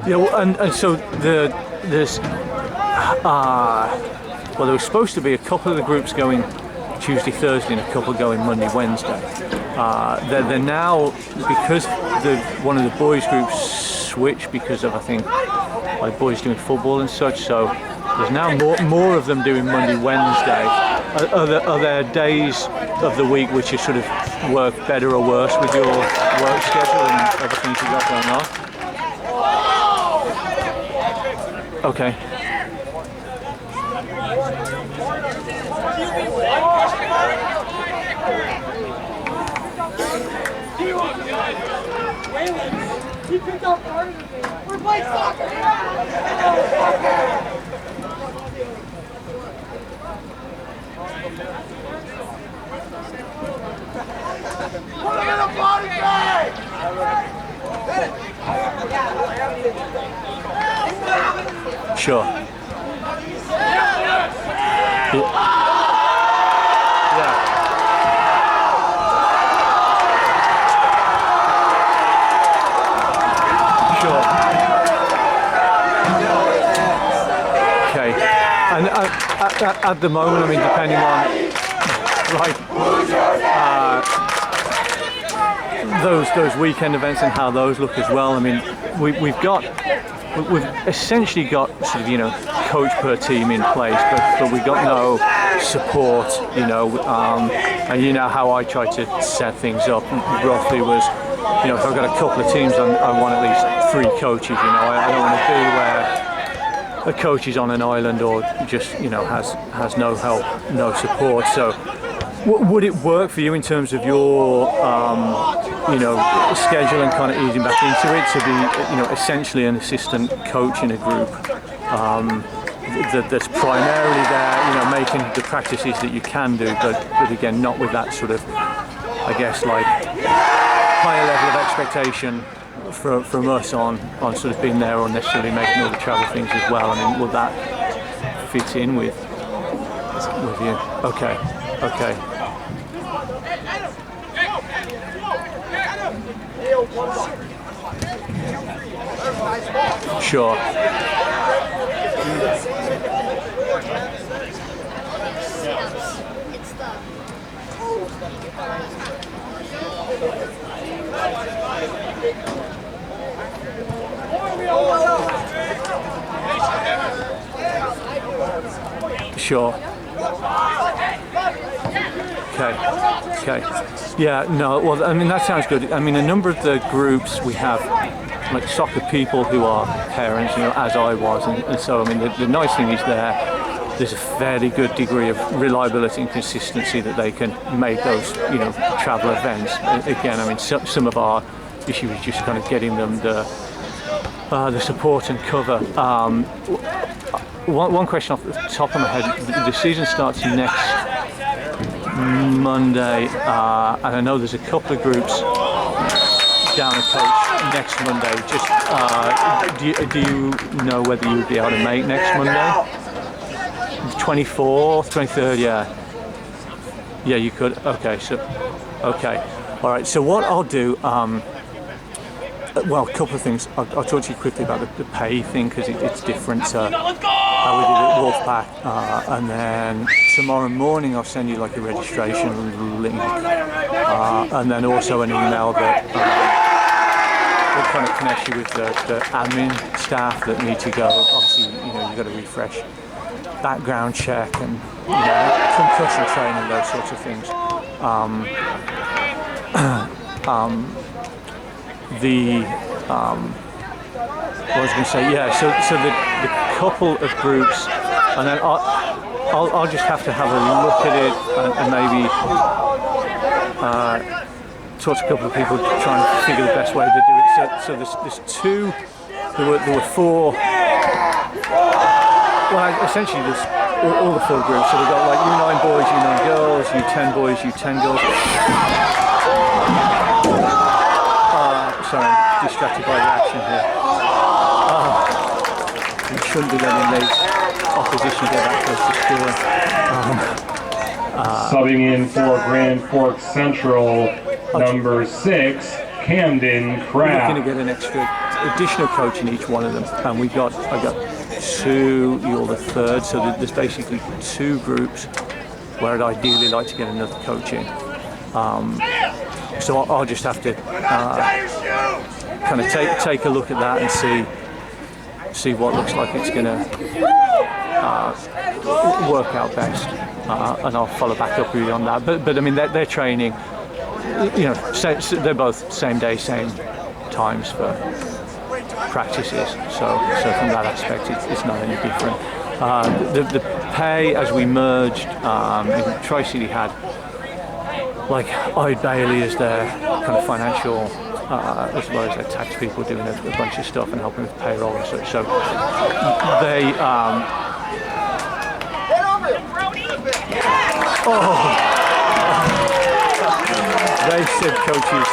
Yeah, well, and so there's well, there was supposed to be a couple of the groups going Tuesday, Thursday, and a couple going Monday, Wednesday. They're now, because one of the boys groups switched because of, I think, like boys doing football and such. So there's now more of them doing Monday, Wednesday. Are there days of the week which you sort of work better or worse with your work schedule and other things you got going on? Okay. You picked up part of the thing. We're playing soccer! Put him in a body bag! Sure. And at the moment, I mean, depending on like those weekend events and how those look as well. I mean, we've essentially got sort of, you know, coach per team in place, but we've got no support, you know. And you know how I try to set things up roughly was, you know, if I've got a couple of teams, I want at least 3 coaches. You know, I don't want to be where a coach is on an island or just, you know, has no help, no support. So would it work for you in terms of your you know, schedule and kind of easing back into it to be, you know, essentially an assistant coach in a group that's primarily there, you know, making the practices that you can do, but again, not with that sort of, I guess, like higher level of expectation from us on sort of being there or necessarily making all the travel things as well. I mean, will that fit in with you? Okay. Sure. Sure. Okay. Yeah, no, well, I mean, that sounds good. I mean, a number of the groups we have, like soccer people who are parents, you know, as I was, and so, I mean, the nice thing is there's a fairly good degree of reliability and consistency that they can make those, you know, travel events. Again, I mean, some of our issue is just kind of getting them the support and cover. One question off the top of my head, the season starts next Monday, and I know there's a couple of groups down a coach next Monday. Just do you know whether you would be able to make next Monday? 24th, 23rd, yeah, you could. Okay, all right. So what I'll do, well, a couple of things. I'll talk to you quickly about the pay thing, because it's different to how we did it at Wolfpack, and then tomorrow morning I'll send you like a registration link, and then also an email that will kind of connect you with the admin staff that need to go. Obviously, you know, you've got to refresh background check and, you know, concussion training, those sorts of things. What was I going to say? Yeah. So the couple of groups, and then I'll just have to have a look at it and maybe talk to a couple of people to try and figure the best way to do it. So there's 2. There were 4. Well, essentially there's all the 4 groups. So we've got like U9 boys, U9 girls, U10 boys, U10 girls. Sorry, I'm distracted by the action here. We shouldn't be letting the opposition get that close to scoring. Subbing in for Grand Forks Central, number 6, Camden Craft. We're going to get an extra additional coach in each one of them, and I got 2, you're the third, so there's basically 2 groups where I'd ideally like to get another coach in. So I'll just have to kind of take a look at that and see what looks like it's going to work out best, and I'll follow back up with you on that. But I mean, they're training, they're both same day, same times for practices. So from that aspect, it's not any different. The pay as we merged, Tri-City had like Ide Bailey as their kind of financial, as well as their tax people doing a bunch of stuff and helping with payroll and such. So they they said coaches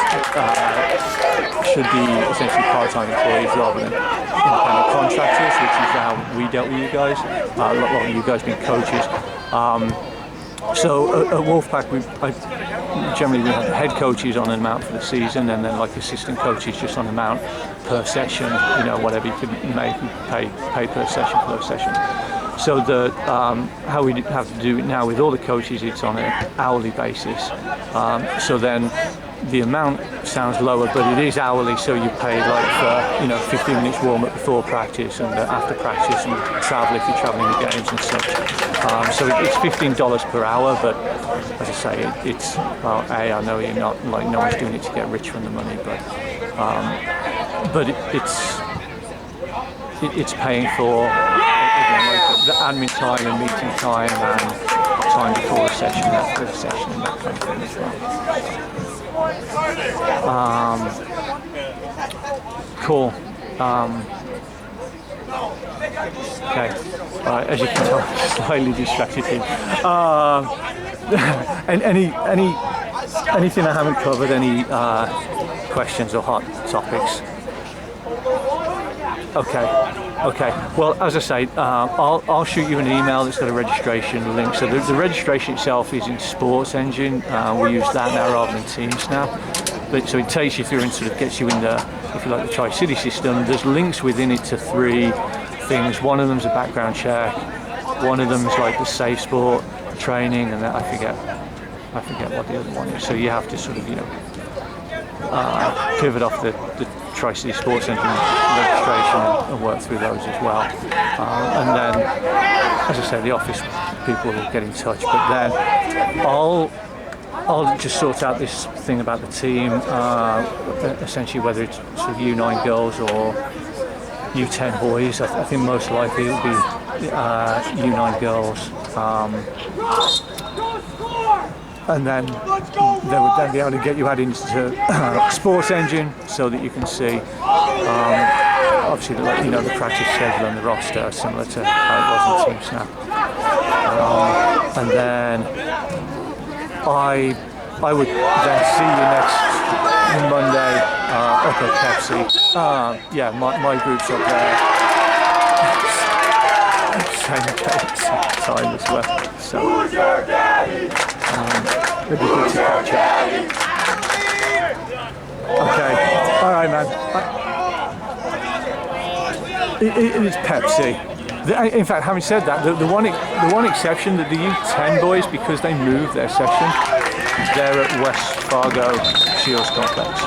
should be essentially part-time employees rather than independent contractors, which is how we dealt with you guys. You guys being coaches. So at Wolfpack, generally we have head coaches on an amount for the season, and then like assistant coaches just on an amount per session. Whatever you could make and pay per session for those sessions. So how we have to do it now with all the coaches, it's on an hourly basis. So then the amount sounds lower, but it is hourly. So you pay like for 15 minutes warm up before practice and after practice, and travel if you're traveling to games and such. So it's $15 per hour. But as I say, it's I know you're not like no one's doing it to get rich from the money, but it's paying for. The admin time and meeting time and time before the session, after the session, and that kind of thing as well. Cool. Okay. As you can tell, I'm slightly distracted here. And anything I haven't covered? Any questions or hot topics? Okay. Well, as I say, I'll shoot you an email that's got a registration link. So the registration itself is in Sports Engine. We use that now rather than Teams now. So it takes you through and sort of gets you in the, if you like, the Tri-City system. There's links within it to 3 things. One of them's a background check. One of them's like the safe sport training, and I forget what the other one is. So you have to sort of pivot off the Tri-City Sports Engine registration and work through those as well. And then, as I say, the office people will get in touch. But then I'll just sort out this thing about the team, essentially whether it's sort of U9 girls or U10 boys. I think most likely it'll be U9 girls. And then they would then be able to get you added into Sports Engine so that you can see, obviously, the practice schedule and the roster, similar to how it was in Team Snap. And then I would then see you next Monday up at Pepsi. My group's up there. Same time as well. So. It'd be good to catch up. Okay, all right, man. It is Pepsi. In fact, having said that, the one exception, that the U10 boys, because they moved their session, they're at West Fargo Shields Complex,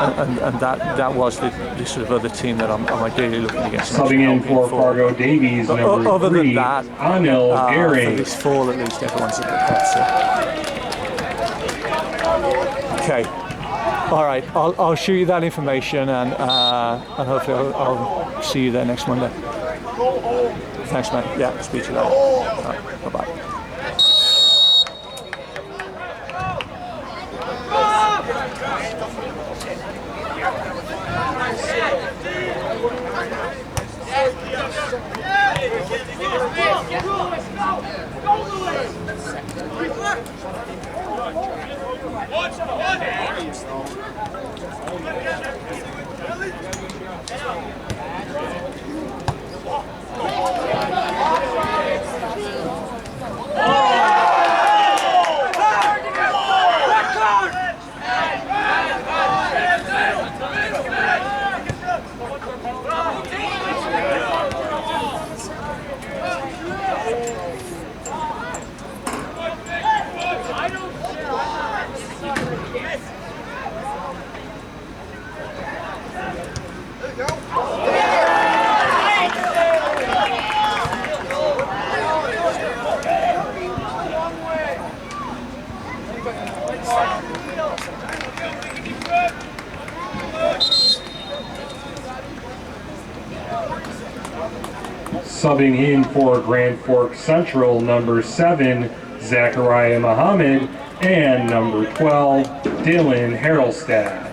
and that was the sort of other team that I'm ideally looking to get some subbing in for Fargo Davies, number other 3, than that, Anil Gehring. for this fall at least, everyone's at the Pepsi. Okay. All right. I'll shoot you that information, and hopefully I'll see you there next Monday. Thanks, man. Yeah. Speak to you later. All right, bye-bye. Subbing in for Grand Forks Central, number 7, Zachariah Muhammad, and number 12, Dylan Harrelstad.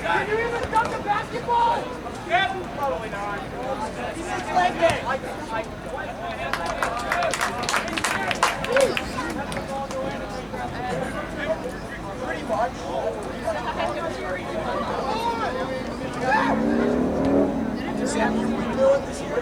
Can you even dunk the basketball? Yep. Probably not. He's just like pretty much. Does he have your window this year?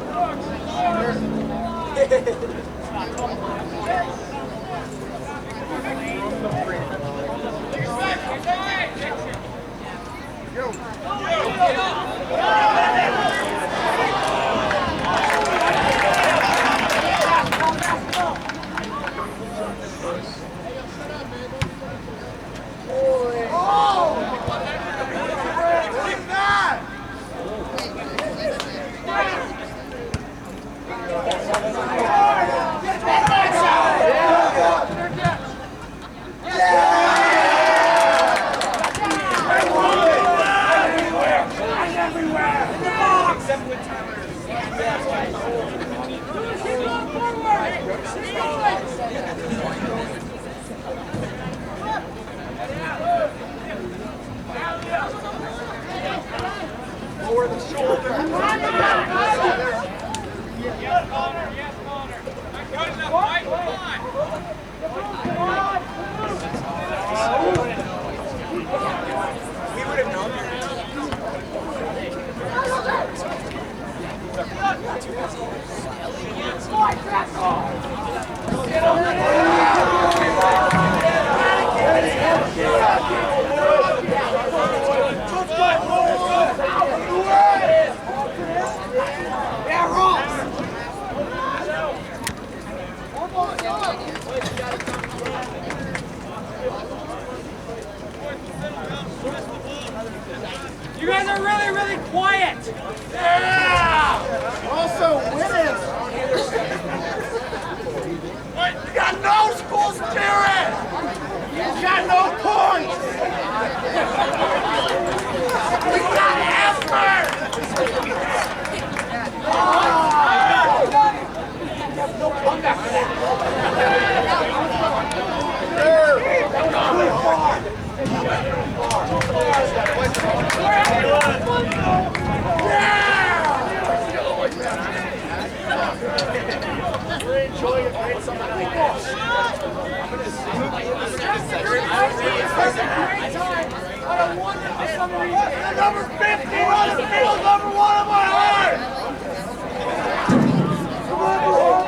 Lower the shoulder. Yes, Connor. Yes, Connor. Good enough, Mike. Come on. We would have known you. Get over You guys are really, really quiet. Yeah! Also winning. You got no school spirit. You got no points. You got effort. No comeback for that. We're enjoying it, right? Someone like this. I wonder for some reason. Number 50 on the field, number 1 on my heart. Come on, boy.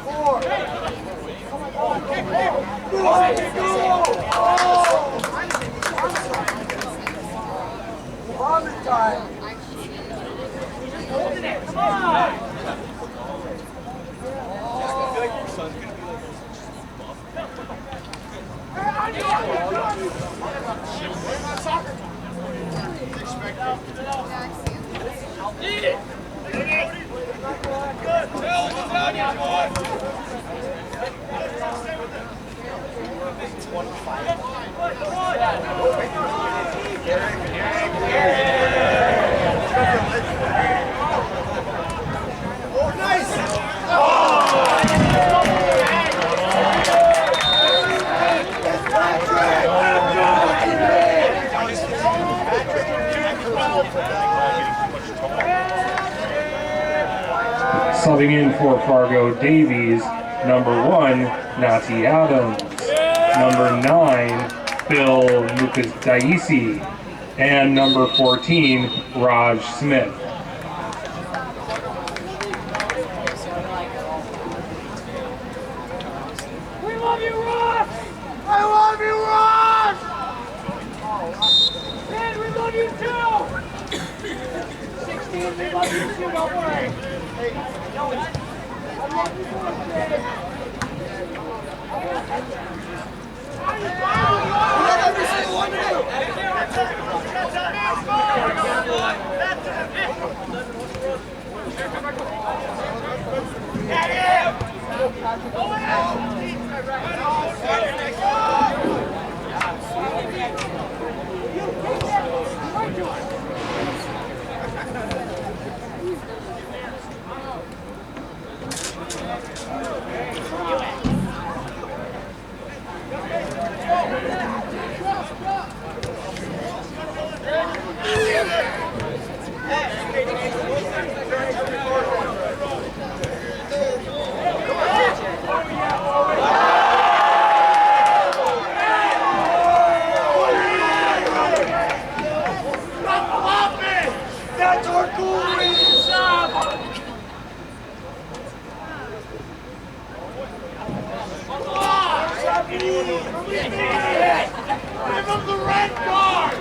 4. Muhammad time. Just holding it. Come on. I feel like your son's gonna be like Eat it! Good! What's down here, boy? Oh, nice! Subbing in for Fargo Davies, number 1, Nati Adams, number 9, Bill Mukasdaisi, and number 14, Raj Smith. I love you, Ross! Man, we love you too! 16, we love you too, don't worry. Hey, no, I love you too, kid. Let every single one of you! Get him! Go ahead! That's our goal! Give him the red card!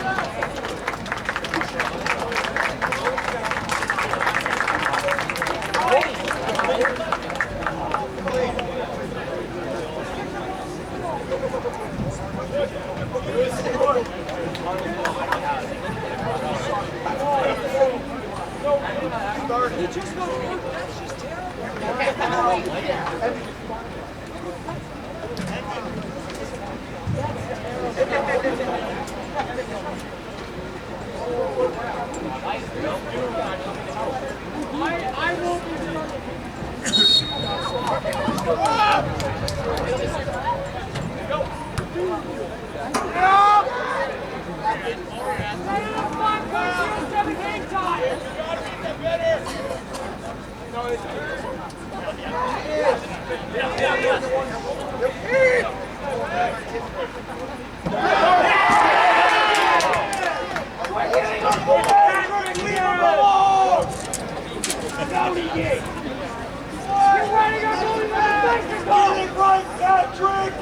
Hattrick!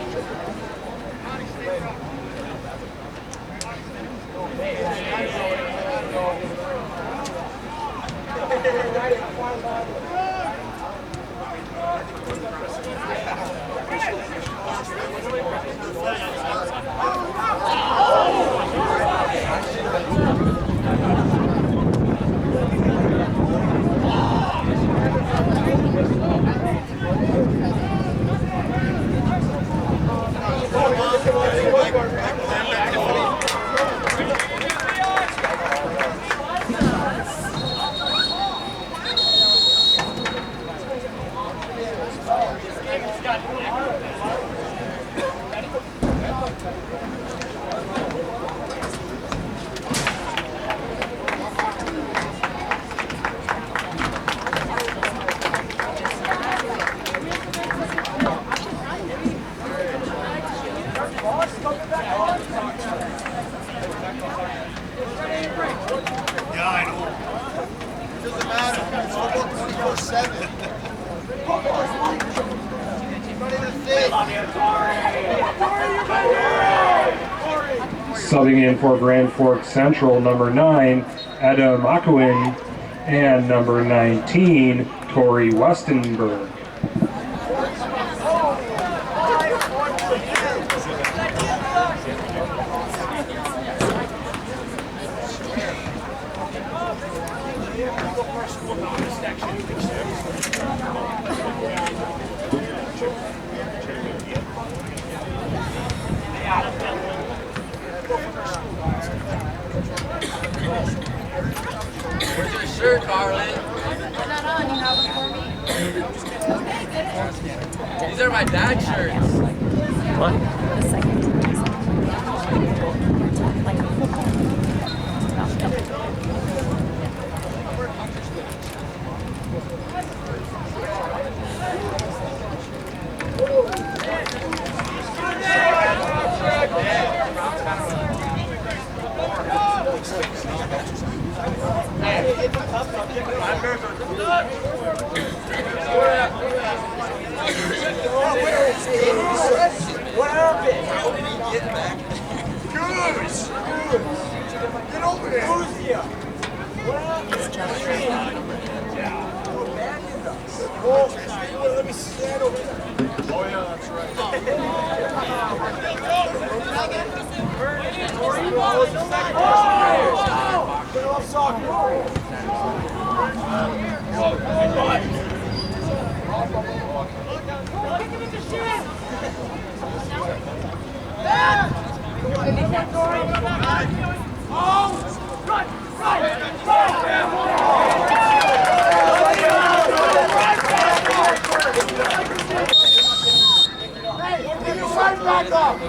Yeah, I know. It doesn't matter. It's football 24/7. Subbing in for Grand Forks Central, number 9, Adam Akowin, and number 19, Corey Westenberg. Where's your shirt, Carlin? They're not on, you have them for me? These are my dad's shirts. What? The second. What happened? Get over there. Who's here? Let me stand over there. Oh yeah, that's right. Back up!